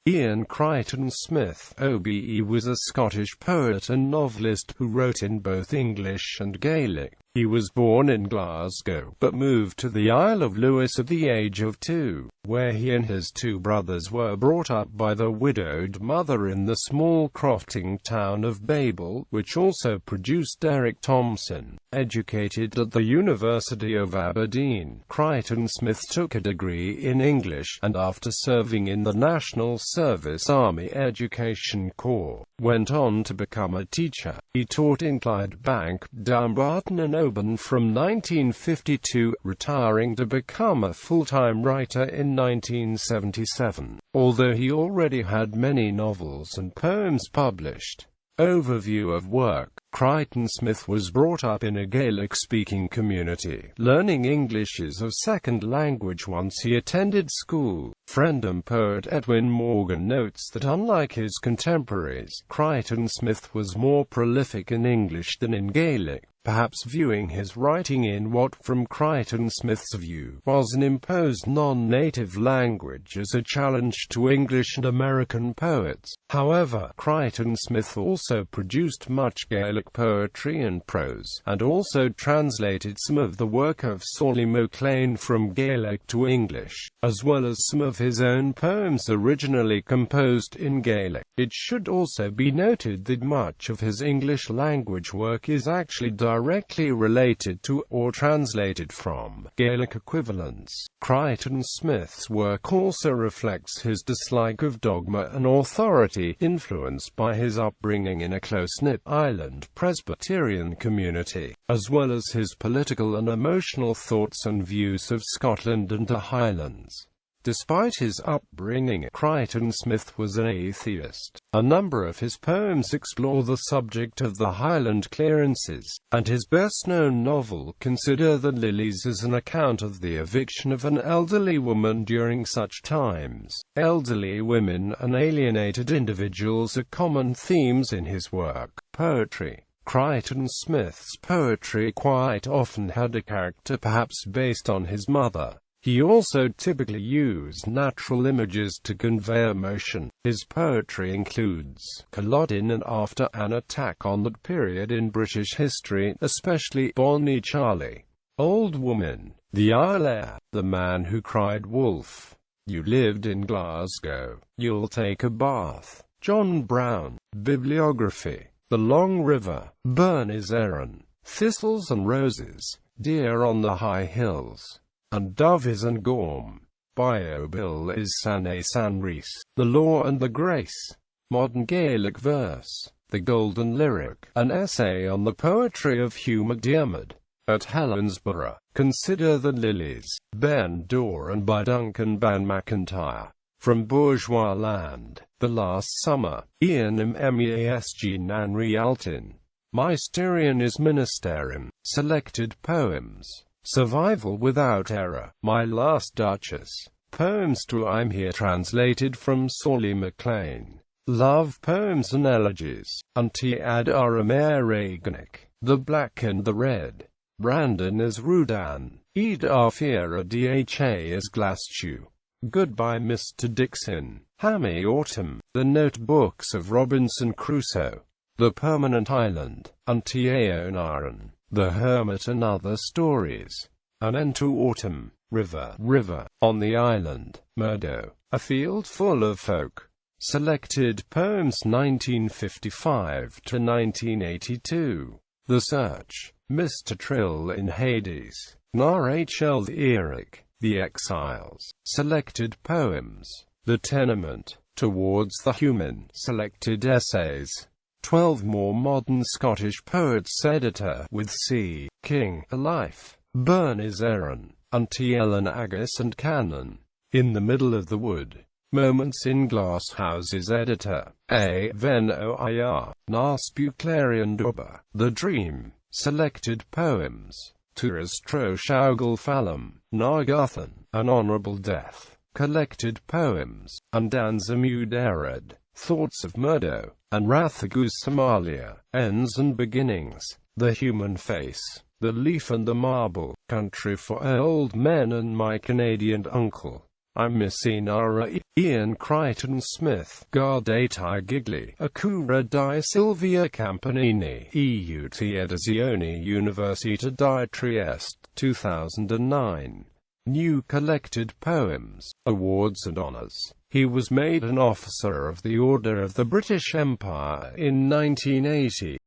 Iain Crichton Smith, OBE, was a Scottish poet and novelist who wrote in both English and Gaelic. He was born in Glasgow, but moved to the Isle of Lewis at the age of 2, where he and his 2 brothers were brought up by the widowed mother in the small crofting town of Bayble, which also produced Derick Thomson.Educated at the University of Aberdeen. Crichton Smith took a degree in English, and after serving in the National Service Army Education Corps, went on to become a teacher. He taught in Clydebank, Dumbarton and Oban from 1952, retiring to become a full-time writer in 1977, although he already had many novels and poems published. Overview of work. Crichton Smith was brought up in a Gaelic-speaking community, learning English as a second language once he attended school. Friend and poet Edwin Morgan notes that unlike his contemporaries, Crichton Smith was more prolific in English than in Gaelic, perhaps viewing his writing in what, from Crichton Smith's view, was an imposed non-native language as a challenge to English and American poets. However, Crichton Smith also produced much Gaelic poetry and prose, and also translated some of the work of Solly MacLean from Gaelic to English, as well as some of his own poems originally composed in Gaelic. It should also be noted that much of his English language work is actually directly related to, or translated from, Gaelic equivalents. Crichton Smith's work also reflects his dislike of dogma and authority, influenced by his upbringing in a close-knit island Presbyterian community, as well as his political and emotional thoughts and views of Scotland and the Highlands. Despite his upbringing, Crichton Smith was an atheist. A number of his poems explore the subject of the Highland clearances, and his best-known novel, Consider the Lilies, is an account of the eviction of an elderly woman during such times. Elderly women and alienated individuals are common themes in his work. Poetry. Crichton Smith's poetry quite often had a character perhaps based on his mother. He also typically used natural images to convey emotion. His poetry includes Culloden and After an Attack on that period in British history, especially Bonnie Charlie, Old Woman, The Isle Air, The Man Who Cried Wolf, You Lived in Glasgow, You'll Take a Bath, John Brown, Bibliography, The Long River, Burn is Erin, Thistles and Roses, Deer on the High Hills, and Dove is and Gorm. Bayble is Sanne Sanris, The Law and the Grace, Modern Gaelic Verse, The Golden Lyric, an essay on the poetry of Hugh MacDiarmid. At Helensburgh, Consider the Lilies, Ben Doran by Duncan Ban McIntyre. From Bourgeois Land, The Last Summer, Ian Mesg Nan Rialtin. Mysterion is Ministerium, Selected Poems. Survival Without Error, My Last Duchess. Poems to I'm Here translated from Solly MacLean. Love Poems and Elegies. Anti ad Arameregnic. The Black and the Red. Brandon as Rudan. Ed Arfiera Dha as Glasgow. Goodbye Mr. Dixon. Hammy Autumn. The Notebooks of Robinson Crusoe. The Permanent Island. Anti Aonaran. The Hermit and Other Stories. An End to Autumn. River, On the Island. Meadow, A Field Full of Folk. Selected Poems 1955 to 1982. The Search. Mr. Trill in Hades. Rachel Eric. The Exiles. Selected Poems. The Tenement. Towards the Human. Selected Essays. 12 More Modern Scottish Poets Editor, with C. King, A Life. Burn is Erin, Anti Ellen Agus and Cannon. In the Middle of the Wood. Moments in Glass Houses Editor, A. Ven Oir, Naspu Clarion Duba. The Dream. Selected Poems. Turas Tro Shaugal Fallam, Nargothan, An Honourable Death. Collected Poems. Andanzamud Ered. Thoughts of Murdo, and Rathagus Somalia, Ends and Beginnings, The Human Face, The Leaf and the Marble, Country for Old Men and My Canadian Uncle. I'm Missinara. Iain Crichton Smith. Gaudete Gigli. Accura di Silvia Campanini. EUT Edizioni Università di Trieste. 2009. New Collected Poems. Awards and Honours. He was made an Officer of the Order of the British Empire in 1980.